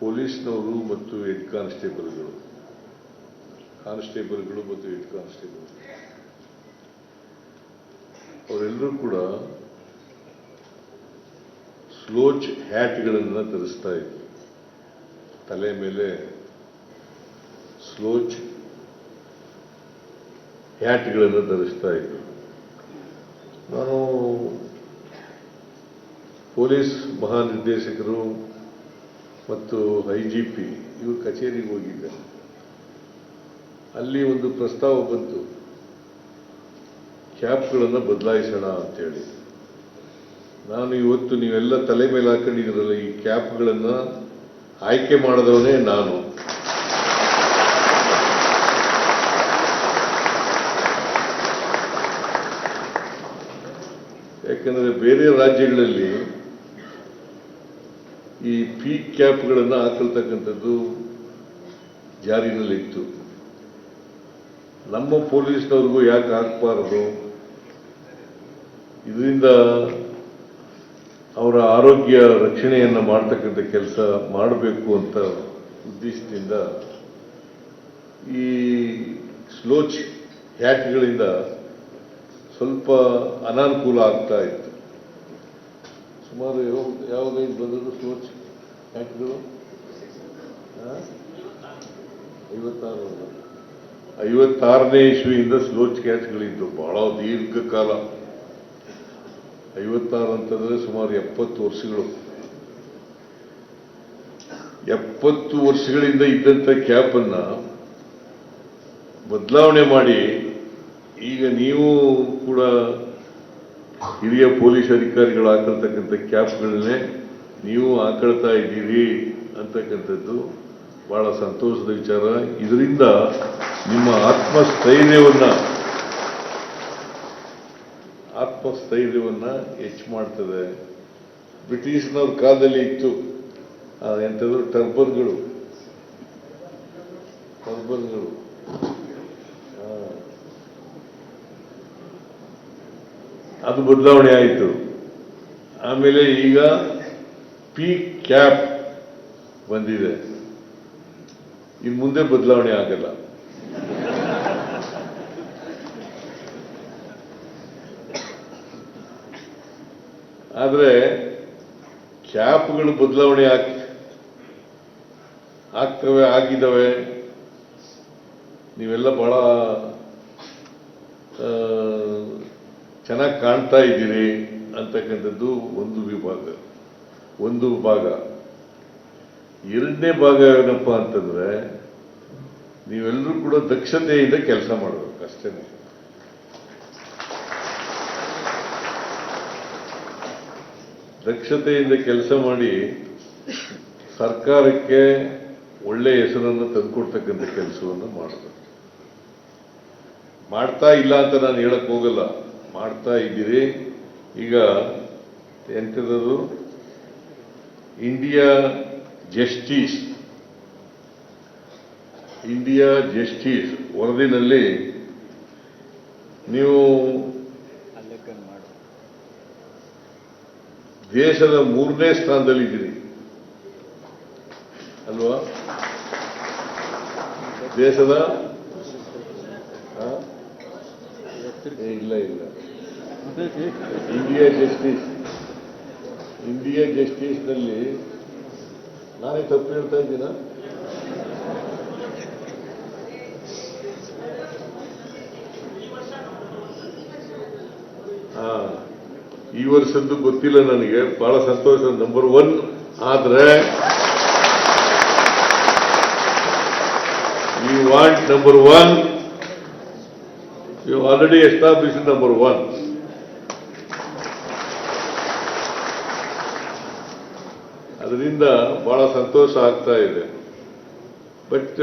ಪೊಲೀಸ್ನವರು ಮತ್ತು ಹೆಡ್ ಕಾನ್ಸ್ಟೇಬಲ್ಗಳು ಮತ್ತು ಹೆಡ್ ಕಾನ್ಸ್ಟೇಬಲ್ ಅವರೆಲ್ಲರೂ ಕೂಡ ಸ್ಲೋಚ್ ಹ್ಯಾಟ್ಗಳನ್ನು ಧರಿಸ್ತಾ ಇದ್ರು. ತಲೆ ಮೇಲೆ ಸ್ಲೋಚ್ ಹ್ಯಾಟ್ಗಳನ್ನು ಧರಿಸ್ತಾ ಇದ್ರು. ನಾನು ಪೊಲೀಸ್ ಮಹಾನಿರ್ದೇಶಕರು ಮತ್ತು IGP ಇವರು ಕಚೇರಿಗೆ ಹೋಗಿದ್ದೆ. ಅಲ್ಲಿ ಒಂದು ಪ್ರಸ್ತಾವ ಬಂತು, ಕ್ಯಾಪ್ಗಳನ್ನು ಬದಲಾಯಿಸೋಣ ಅಂತೇಳಿ. ನಾನು ಇವತ್ತು ನೀವೆಲ್ಲ ತಲೆ ಮೇಲೆ ಹಾಕೊಂಡಿದ್ದೀರಲ್ಲ, ಈ ಕ್ಯಾಪ್ಗಳನ್ನು ಆಯ್ಕೆ ಮಾಡಿದವನೇ ನಾನು. ಯಾಕಂದ್ರೆ ಬೇರೆ ರಾಜ್ಯಗಳಲ್ಲಿ ಈ ಪೀಕ್ ಕ್ಯಾಪ್ಗಳನ್ನು ಹಾಕೊಳ್ತಕ್ಕಂಥದ್ದು ಜಾರಿನಲ್ಲಿತ್ತು. ನಮ್ಮ ಪೊಲೀಸ್ನವ್ರಿಗೂ ಯಾಕೆ ಹಾಕಬಾರದು? ಇದರಿಂದ ಅವರ ಆರೋಗ್ಯ ರಕ್ಷಣೆಯನ್ನು ಮಾಡ್ತಕ್ಕಂಥ ಕೆಲಸ ಮಾಡಬೇಕು ಅಂತ ಉದ್ದೇಶದಿಂದ ಈ ಸ್ಲೋಚ್ ಹ್ಯಾಟ್ಗಳಿಂದ ಸ್ವಲ್ಪ ಅನಾನುಕೂಲ ಆಗ್ತಾ ಇತ್ತು. ಸುಮಾರು ಯಾವುದೈದು ಬಂದದ್ದು ಸ್ಲೋಚ್ ಹ್ಯಾಟ್ಗಳು 56ನೇ ಇಸ್ವಿಯಿಂದ ಸ್ಲೋಚ್ ಹ್ಯಾಟ್ಗಳಿದ್ದು ಬಹಳ ದೀರ್ಘಕಾಲ. 56 ಅಂತಂದ್ರೆ ಸುಮಾರು 70 ವರ್ಷಗಳು. 70 ವರ್ಷಗಳಿಂದ ಇದ್ದಂಥ ಕ್ಯಾಪನ್ನ ಬದಲಾವಣೆ ಮಾಡಿ ಈಗ ನೀವು ಕೂಡ ಹಿರಿಯ ಪೊಲೀಸ್ ಅಧಿಕಾರಿಗಳು ಹಾಕೊಳ್ತಕ್ಕಂಥ ಕ್ಯಾಪ್ಗಳನ್ನೇ ನೀವು ಹಾಕೊಳ್ತಾ ಇದ್ದೀರಿ ಅಂತಕ್ಕಂಥದ್ದು ಬಹಳ ಸಂತೋಷದ ವಿಚಾರ. ಇದರಿಂದ ನಿಮ್ಮ ಆತ್ಮಸ್ಥೈರ್ಯವನ್ನ ಹೆಚ್ಚು ಮಾಡ್ತದೆ. ಬ್ರಿಟಿಷ್ನವ್ರ ಕಾಲದಲ್ಲಿ ಇತ್ತು ಎಂಥದ್ರು ಟರ್ಬನ್ಗಳು. ಅದು ಬದಲಾವಣೆ ಆಯಿತು. ಆಮೇಲೆ ಈಗ ಪೀಕ್ ಕ್ಯಾಪ್ ಬಂದಿದೆ. ಇನ್ನು ಮುಂದೆ ಬದಲಾವಣೆ ಆಗಲ್ಲ. ಆದ್ರೆ ಕ್ಯಾಪ್ಗಳು ಬದಲಾವಣೆ ಆಗಿದ್ದಾವೆ. ನೀವೆಲ್ಲ ಬಹಳ ಚೆನ್ನಾಗಿ ಕಾಣ್ತಾ ಇದ್ದೀರಿ ಅಂತಕ್ಕಂಥದ್ದು ಒಂದು ಭಾಗ. ಎರಡನೇ ಭಾಗ ಏನಪ್ಪಾ ಅಂತಂದ್ರೆ, ನೀವೆಲ್ಲರೂ ಕೂಡ ದಕ್ಷತೆಯಿಂದ ಕೆಲಸ ಮಾಡಬೇಕು ಅಷ್ಟೇ. ದಕ್ಷತೆಯಿಂದ ಕೆಲಸ ಮಾಡಿ ಸರ್ಕಾರಕ್ಕೆ ಒಳ್ಳೆ ಹೆಸರನ್ನು ತಂದುಕೊಡ್ತಕ್ಕಂಥ ಕೆಲಸವನ್ನು ಮಾಡಬೇಕು. ಮಾಡ್ತಾ ಇಲ್ಲ ಅಂತ ನಾನು ಹೇಳಕ್ ಹೋಗಲ್ಲ, ಮಾಡ್ತಾ ಇದ್ದೀರಿ. ಈಗ ಎಂಥದ್ದು ಇಂಡಿಯಾ ಜಸ್ಟಿಸ್ ವರದಿನಲ್ಲಿ ನೀವು ದೇಶದ 3ನೇ ಸ್ಥಾನದಲ್ಲಿದ್ದೀರಿ ಅಲ್ವಾ? ದೇಶದ ಇಲ್ಲ ಇಂಡಿಯಾ ಜಸ್ಟಿಸ್ನಲ್ಲಿ ನಾನೇ ತಪ್ಪು ಹೇಳ್ತಾ ಇದ್ದೀನ? ಈ ವರ್ಷದ್ದು ಗೊತ್ತಿಲ್ಲ ನನಗೆ. ಬಹಳ ಸಂತೋಷ. ನಂಬರ್ 1 ಆದ್ರೆ you want number 1, you already established number 1. ಅದರಿಂದ ಬಹಳ ಸಂತೋಷ ಆಗ್ತಾ ಇದೆ. ಬಟ್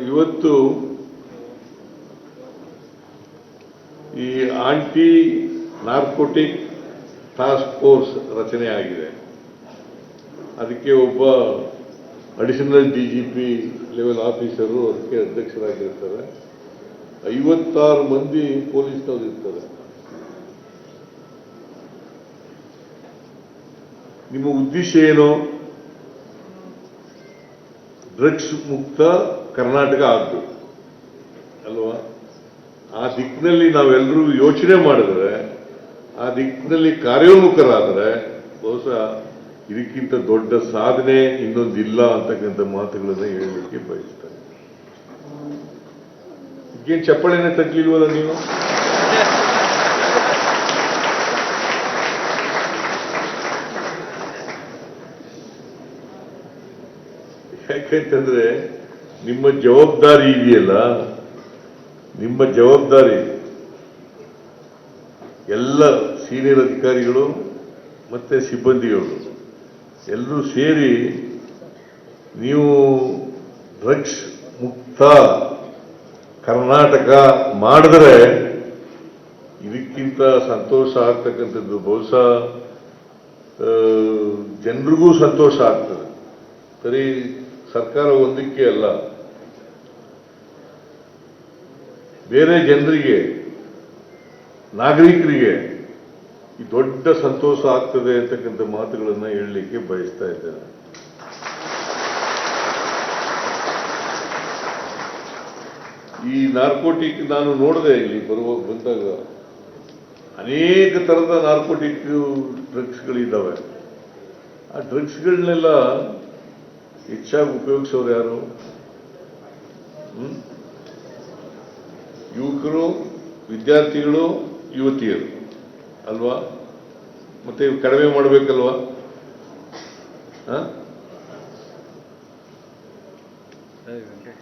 ಇವತ್ತು ಈ ಆಂಟಿ ನಾರ್ಕೋಟಿಕ್ ಟಾಸ್ಕ್ ಫೋರ್ಸ್ ರಚನೆ ಆಗಿದೆ. ಅದಕ್ಕೆ ಒಬ್ಬ ಅಡಿಷನಲ್ DGP ಲೆವೆಲ್ ಆಫೀಸರು ಅದಕ್ಕೆ ಅಧ್ಯಕ್ಷರಾಗಿರ್ತಾರೆ. 56 ಮಂದಿ ಪೊಲೀಸ್ನವರು ಇರ್ತಾರೆ. ನಿಮ್ಮ ಉದ್ದೇಶ ಏನು? ಡ್ರಗ್ಸ್ ಮುಕ್ತ ಕರ್ನಾಟಕ ಆಗಬೇಕು ಅಲ್ವಾ? ಆ ದಿಕ್ಕಿನಲ್ಲಿ ನಾವೆಲ್ಲರೂ ಯೋಚನೆ ಮಾಡಿದ್ರೆ, ಆ ದಿಕ್ಕಿನಲ್ಲಿ ಕಾರ್ಯೋನ್ಮುಖರಾದರೆ ಬಹುಶಃ ಇದಕ್ಕಿಂತ ದೊಡ್ಡ ಸಾಧನೆ ಇನ್ನೊಂದಿಲ್ಲ ಅಂತಕ್ಕಂಥ ಮಾತುಗಳನ್ನು ಹೇಳಲಿಕ್ಕೆ ಬಯಸ್ತಾರೆ. ಈಗೇನು ಚಪ್ಪಳೆನೇ ತಗ್ಲಿಲ್ವಲ್ಲ ನೀವು? ಯಾಕೆಂತಂದ್ರೆ ನಿಮ್ಮ ಜವಾಬ್ದಾರಿ ಇದೆಯಲ್ಲ, ನಿಮ್ಮ ಜವಾಬ್ದಾರಿ ಎಲ್ಲ ಸೀನಿಯರ್ ಅಧಿಕಾರಿಗಳು ಮತ್ತೆ ಸಿಬ್ಬಂದಿಗಳು ಎಲ್ಲರೂ ಸೇರಿ ನೀವು ಡ್ರಗ್ಸ್ ಮುಕ್ತ ಕರ್ನಾಟಕ ಮಾಡಿದ್ರೆ ಇದಕ್ಕಿಂತ ಸಂತೋಷ ಆಗ್ತಕ್ಕಂಥದ್ದು ಬಹುಶಃ ಜನರಿಗೂ ಸಂತೋಷ ಆಗ್ತದೆ. ಬರೀ ಸರ್ಕಾರ ಒಂದಕ್ಕೆ ಅಲ್ಲ, ಬೇರೆ ಜನರಿಗೆ, ನಾಗರಿಕರಿಗೆ ಈ ದೊಡ್ಡ ಸಂತೋಷ ಆಗ್ತದೆ ಅಂತಕ್ಕಂಥ ಮಾತುಗಳನ್ನು ಹೇಳಲಿಕ್ಕೆ ಬಯಸ್ತಾ ಇದ್ದೇನೆ. ಈ ನಾರ್ಕೋಟಿಕ್ ನಾನು ನೋಡಿದೆ, ಇಲ್ಲಿ ಬಂದಾಗ ಅನೇಕ ತರದ ನಾರ್ಕೋಟಿಕ್ ಡ್ರಗ್ಸ್ಗಳಿದ್ದಾವೆ. ಆ ಡ್ರಗ್ಸ್ಗಳನ್ನೆಲ್ಲ ಹೆಚ್ಚಾಗಿ ಉಪಯೋಗಿಸೋರು ಯಾರು? ಯುವಕರು, ವಿದ್ಯಾರ್ಥಿಗಳು, ಯುವತಿಯರು ಅಲ್ವಾ? ಮತ್ತೆ ಕಡಿಮೆ ಮಾಡಬೇಕಲ್ವಾ?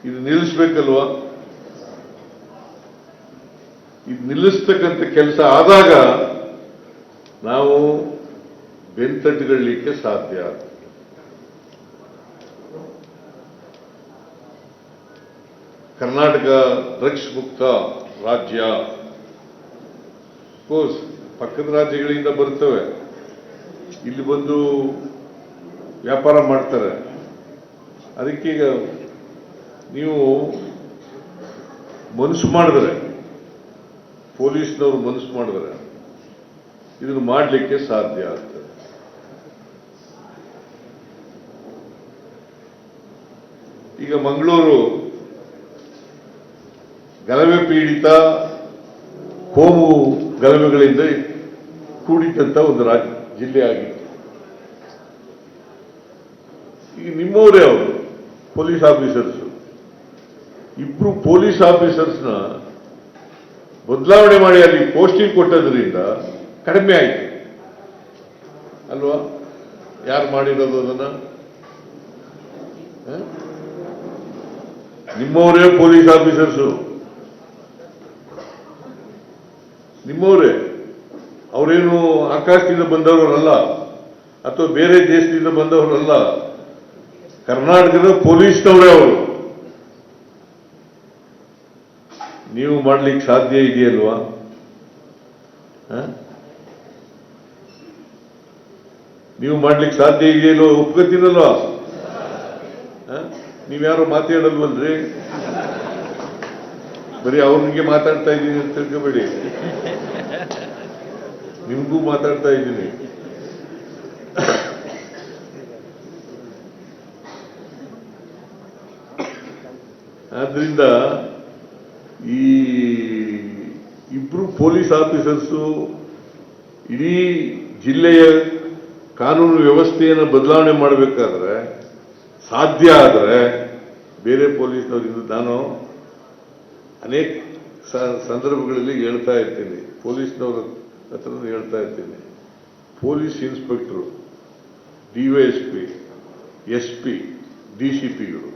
ಇದು ನಿಲ್ಲಿಸ್ಬೇಕಲ್ವಾ? ಇದು ನಿಲ್ಲಿಸ್ತಕ್ಕಂಥ ಕೆಲಸ ಆದಾಗ ನಾವು ಬೆಂತಟ್ಟುಕೊಳ್ಳಲಿಕ್ಕೆ ಸಾಧ್ಯ. ಕರ್ನಾಟಕ ಡ್ರಗ್ಸ್ ಮುಕ್ತ ರಾಜ್ಯ. ಕೋರ್ಸ್ ಪಕ್ಕದ ರಾಜ್ಯಗಳಿಂದ ಬರ್ತವೆ, ಇಲ್ಲಿ ಬಂದು ವ್ಯಾಪಾರ ಮಾಡ್ತಾರೆ. ಅದಕ್ಕೀಗ ನೀವು ಮನಸ್ಸು ಮಾಡಿದ್ರೆ, ಪೊಲೀಸ್ನವರು ಮನಸ್ಸು ಮಾಡಿದ್ರೆ ಇದನ್ನು ಮಾಡಲಿಕ್ಕೆ ಸಾಧ್ಯ ಆಗ್ತದೆ. ಈಗ ಮಂಗಳೂರು ಗಲಭೆ ಪೀಡಿತ, ಕೋಮು ಗಲಭೆಗಳಿಂದ ಕೂಡಿದಂತ ಒಂದು ಜಿಲ್ಲೆ ಆಗಿತ್ತು. ಈಗ ನಿಮ್ಮವರೇ ಅವರು ಪೊಲೀಸ್ ಆಫೀಸರ್ಸ್, ಇಬ್ರು ಪೊಲೀಸ್ ಆಫೀಸರ್ಸ್ನ ಬದಲಾವಣೆ ಮಾಡಿ ಅಲ್ಲಿ ಪೋಸ್ಟಿಂಗ್ ಕೊಟ್ಟದ್ರಿಂದ ಕಡಿಮೆ ಆಯಿತು ಅಲ್ವಾ? ಯಾರು ಮಾಡಿರೋದು ಅದನ್ನ? ನಿಮ್ಮವರೇ ಪೊಲೀಸ್ ಆಫೀಸರ್ಸು, ನಿಮ್ಮವರೇ. ಅವರೇನು ಆಕಾಶದಿಂದ ಬಂದವರಲ್ಲ ಅಥವಾ ಬೇರೆ ದೇಶದಿಂದ ಬಂದವರಲ್ಲ, ಕರ್ನಾಟಕದ ಪೊಲೀಸ್ನವರೇ ಅವರು. ನೀವು ಮಾಡ್ಲಿಕ್ಕೆ ಸಾಧ್ಯ ಇದೆಯಲ್ವಾ? ನೀವು ಮಾಡ್ಲಿಕ್ಕೆ ಸಾಧ್ಯ ಇದೆಯಲ್ವ? ಒಪ್ಕೋತೀರಲ್ವಾ? ನೀವ್ಯಾರು ಮಾತಾಡಲ್ವಲ್ರಿ? ಬರೀ ಅವ್ರಿಗೆ ಮಾತಾಡ್ತಾ ಇದ್ದೀನಿ ಅಂತ ತಿಳ್ಕೊಬೇಡಿ, ನಿಮ್ಗೂ ಮಾತಾಡ್ತಾ ಇದ್ದೀನಿ. ಆದ್ರಿಂದ ಈ ಇಬ್ರು ಪೊಲೀಸ್ ಆಫೀಸರ್ಸು ಇಡೀ ಜಿಲ್ಲೆಯ ಕಾನೂನು ವ್ಯವಸ್ಥೆಯನ್ನು ಬದಲಾವಣೆ ಮಾಡಬೇಕಾದ್ರೆ ಸಾಧ್ಯ ಆದರೆ ಬೇರೆ ಪೊಲೀಸ್ನವರಿಂದ ನಾನು ಅನೇಕ ಸಂದರ್ಭಗಳಲ್ಲಿ ಹೇಳ್ತಾ ಇರ್ತೀನಿ, ಪೊಲೀಸ್ನವರ ಹತ್ರ ಹೇಳ್ತಾ ಇರ್ತೀನಿ, ಪೊಲೀಸ್ ಇನ್ಸ್ಪೆಕ್ಟರು, DYSP, SP, DCPಗಳು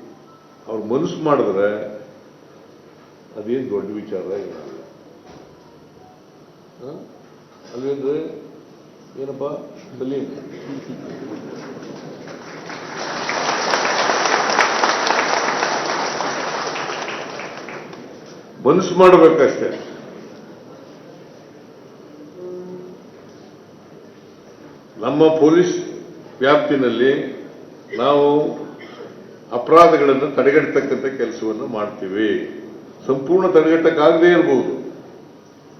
ಅವ್ರು ಮನಸ್ಸು ಮಾಡಿದ್ರೆ ಅದೇನು ದೊಡ್ಡ ವಿಚಾರ ಇಲ್ಲ ಅಲ್ವೇಂದ್ರೆ? ಏನಪ್ಪ ಸಲೀಂ? ಮನಸ್ಸು ಮಾಡಬೇಕಷ್ಟೇ. ನಮ್ಮ ಪೊಲೀಸ್ ವ್ಯಾಪ್ತಿನಲ್ಲಿ ನಾವು ಅಪರಾಧಗಳನ್ನು ತಡೆಗಟ್ಟತಕ್ಕಂಥ ಕೆಲಸವನ್ನು ಮಾಡ್ತೀವಿ. ಸಂಪೂರ್ಣ ತಡೆಗಟ್ಟಕ್ಕಾಗದೇ ಇರಬಹುದು,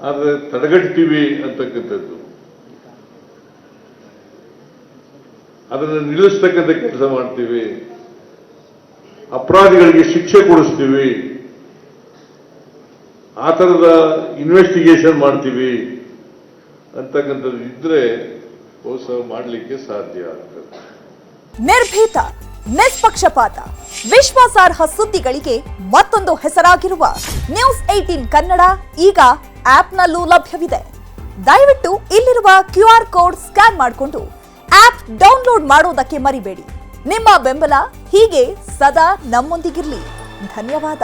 ಆದರೆ ತಡೆಗಟ್ತೀವಿ ಅಂತಕ್ಕಂಥದ್ದು, ಅದನ್ನು ನಿಲ್ಲಿಸ್ತಕ್ಕಂಥ ಕೆಲಸ ಮಾಡ್ತೀವಿ. ಅಪರಾಧಿಗಳಿಗೆ ಶಿಕ್ಷೆ ಕೊಡಿಸ್ತೀವಿ, ಆ ಥರದ ಇನ್ವೆಸ್ಟಿಗೇಷನ್ ಮಾಡ್ತೀವಿ ಅಂತಕ್ಕಂಥದ್ದು ಇದ್ರೆ ಬಹುಶಃ ಮಾಡಲಿಕ್ಕೆ ಸಾಧ್ಯ ಆಗ್ತದೆ. ನಿರ್ಭೀತ, ನಿಷ್ಪಕ್ಷಪಾತ, ವಿಶ್ವಾಸಾರ್ಹ ಸುದ್ದಿಗಳಿಗೆ ಮತ್ತೊಂದು ಹೆಸರಾಗಿರುವ ನ್ಯೂಸ್ 18 ಕನ್ನಡ ಈಗ ಆಪ್ನಲ್ಲೂ ಲಭ್ಯವಿದೆ. ದಯವಿಟ್ಟು ಇಲ್ಲಿರುವ QR ಕೋಡ್ ಸ್ಕ್ಯಾನ್ ಮಾಡಿಕೊಂಡು ಆಪ್ ಡೌನ್ಲೋಡ್ ಮಾಡೋದಕ್ಕೆ ಮರಿಬೇಡಿ. ನಿಮ್ಮ ಬೆಂಬಲ ಹೀಗೆ ಸದಾ ನಮ್ಮೊಂದಿಗಿರಲಿ. ಧನ್ಯವಾದ.